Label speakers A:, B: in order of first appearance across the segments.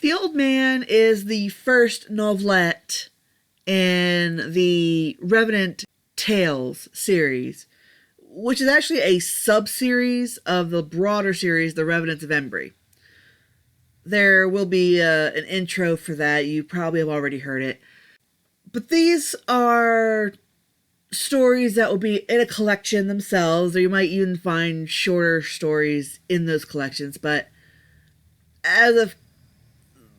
A: The Old Man is the first novelette in the Revenant Tales series, which is actually a sub-series of the broader series, The Revenants of Embry. There will be an intro for that. You probably have already heard it. But these are stories that will be in a collection themselves, or you might even find shorter stories in those collections. But as of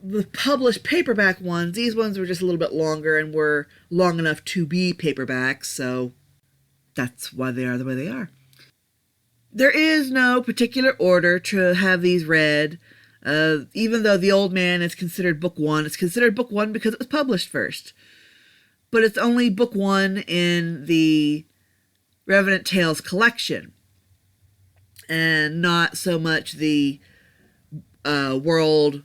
A: the published paperback ones, these ones were just a little bit longer and were long enough to be paperbacks, so that's why they are the way they are. There is no particular order to have these read. Even though The Old Man is considered book one, it's considered book one because it was published first. But it's only book one in the Revenant Tales collection, and not so much the World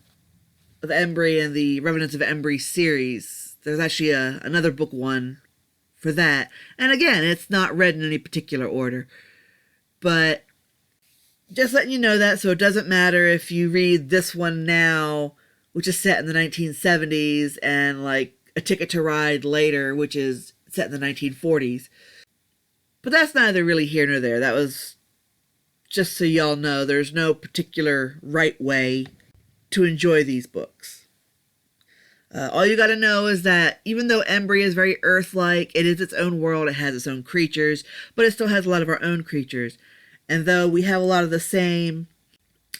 A: of Embry and the Revenants of Embry series. There's actually another book one for that. And again, it's not read in any particular order. But just letting you know that, so it doesn't matter if you read this one now, which is set in the 1970s, and like A Ticket to Ride later, which is set in the 1940s. But that's neither really here nor there. That was just so y'all know, there's no particular right way to enjoy these books. All you gotta know is that even though Embry is very Earth-like, it is its own world, it has its own creatures, but it still has a lot of our own creatures. And though we have a lot of the same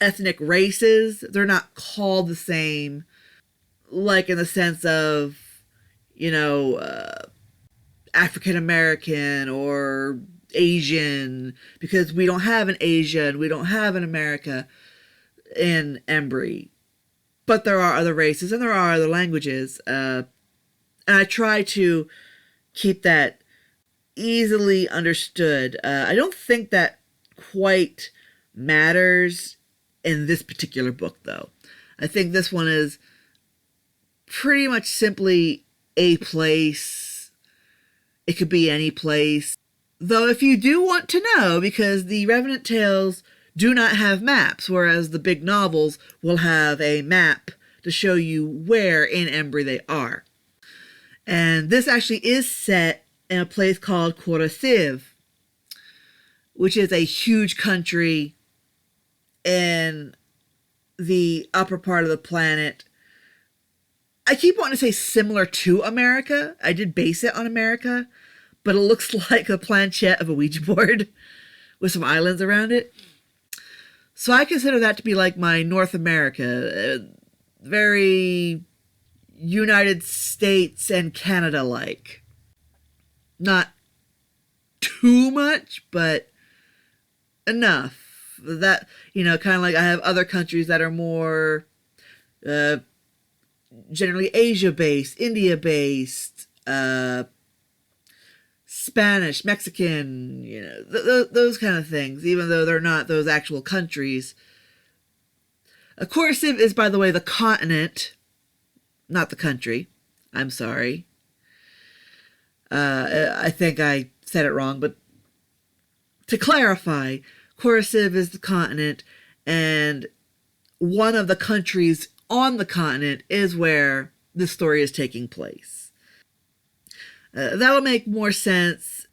A: ethnic races, they're not called the same, like in the sense of, African American or Asian, because we don't have an Asian, we don't have an America in Embry. But there are other races and there are other languages. And I try to keep that easily understood. I don't think that quite matters in this particular book, though. I think this one is pretty much simply a place. It could be any place. Though if you do want to know, because the Revenant Tales do not have maps, whereas the big novels will have a map to show you where in Embry they are. And this actually is set in a place called Corrosiv, which is a huge country in the upper part of the planet. I keep wanting to say similar to America. I did base it on America, but it looks like a planchette of a Ouija board with some islands around it. So I consider that to be like my North America, very United States and Canada-like. Not too much, but enough. That, kind of like I have other countries that are more generally Asia-based, India-based, Spanish, Mexican, those kind of things, even though they're not those actual countries. Corrosiv is, by the way, the continent, not the country. I'm sorry. I think I said it wrong, but to clarify, Corrosiv is the continent, and one of the countries on the continent is where this story is taking place. That'll make more sense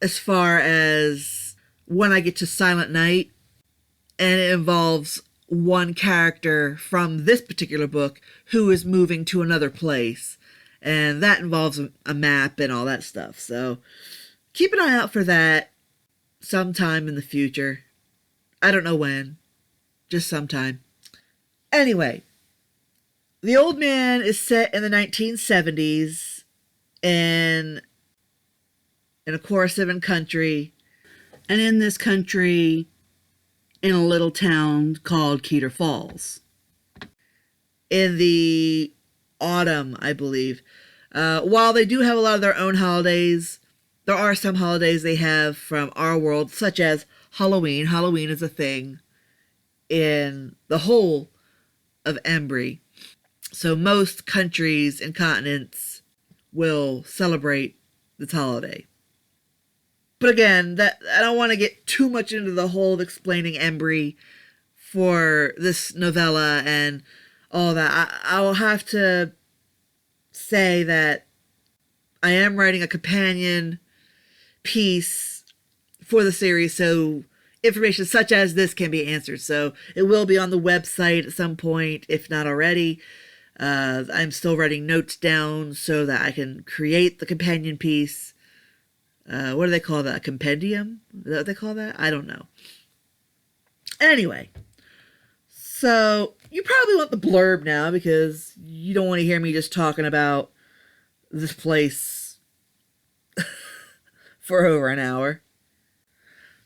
A: as far as when I get to Silent Night, and it involves one character from this particular book who is moving to another place, and that involves a map and all that stuff. So keep an eye out for that sometime in the future. I don't know when, just sometime. Anyway, The Old Man is set in the 1970s in a Corrosivan country, and in this country, in a little town called Cedar Falls. In the autumn, I believe. While they do have a lot of their own holidays, there are some holidays they have from our world, such as Halloween. Halloween is a thing in the whole of Embry. So most countries and continents will celebrate this holiday. But again, I don't want to get too much into the whole of explaining Embry for this novella, and all that. I will have to say that I am writing a companion piece for the series, so information such as this can be answered. So it will be on the website at some point, if not already. I'm still writing notes down so that I can create the companion piece. What do they call that? A compendium? Is that what they call that? I don't know. Anyway, so you probably want the blurb now because you don't want to hear me just talking about this place for over an hour.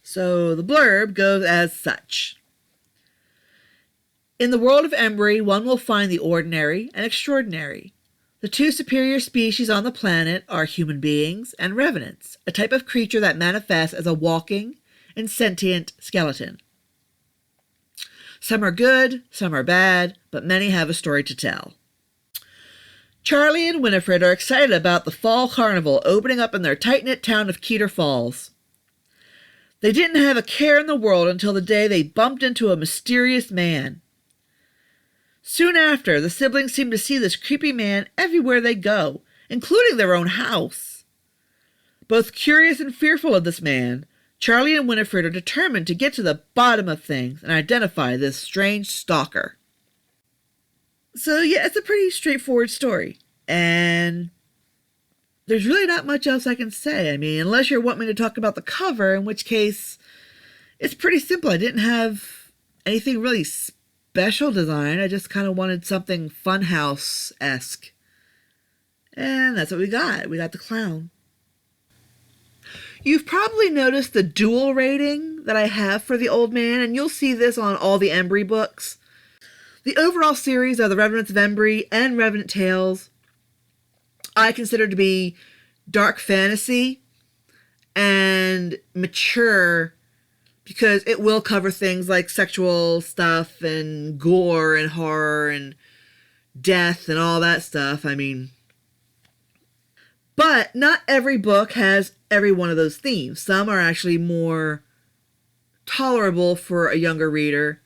A: So the blurb goes as such. In the world of Embry, one will find the ordinary and extraordinary. The two superior species on the planet are human beings and revenants, a type of creature that manifests as a walking and sentient skeleton. Some are good, some are bad, but many have a story to tell. Charlie and Winifred are excited about the fall carnival opening up in their tight-knit town of Cedar Falls. They didn't have a care in the world until the day they bumped into a mysterious man. Soon after, the siblings seem to see this creepy man everywhere they go, including their own house. Both curious and fearful of this man, Charlie and Winifred are determined to get to the bottom of things and identify this strange stalker. So yeah, it's a pretty straightforward story, and there's really not much else I can say. I mean, unless you want me to talk about the cover, in which case it's pretty simple. I didn't have anything really special design. I just kind of wanted something Funhouse-esque. And that's what we got. We got the clown. You've probably noticed the dual rating that I have for the old man, and you'll see this on all the Embry books. The overall series of the Revenants of Embry and Revenant Tales I consider to be dark fantasy and mature because it will cover things like sexual stuff and gore and horror and death and all that stuff. I mean, but not every book has every one of those themes. Some are actually more tolerable for a younger reader.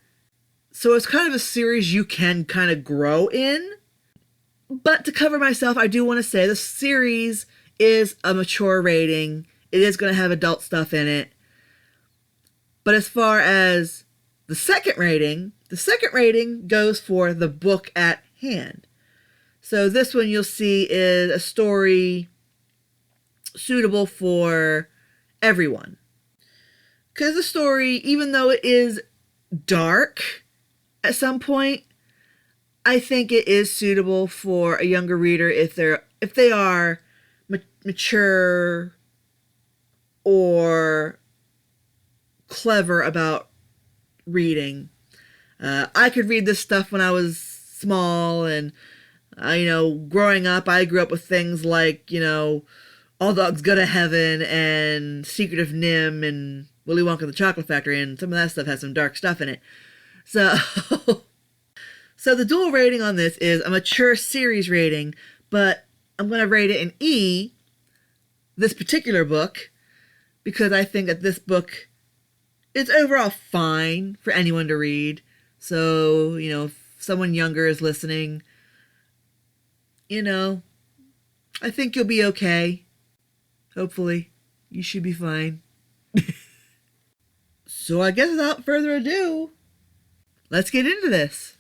A: So it's kind of a series you can kind of grow in. But to cover myself, I do want to say the series is a mature rating. It is going to have adult stuff in it. But as far as the second rating goes for the book at hand. So this one you'll see is a story suitable for everyone. Because the story, even though it is dark at some point, I think it is suitable for a younger reader if they are mature or clever about reading. I could read this stuff when I was small, and growing up, I grew up with things like All Dogs Go to Heaven and Secret of Nim and Willy Wonka and the Chocolate Factory, and some of that stuff has some dark stuff in it. So So the dual rating on this is a mature series rating, but I'm going to rate it an E, this particular book, because I think that this book is overall fine for anyone to read. So, if someone younger is listening, I think you'll be okay. Hopefully, you should be fine. So I guess without further ado, let's get into this.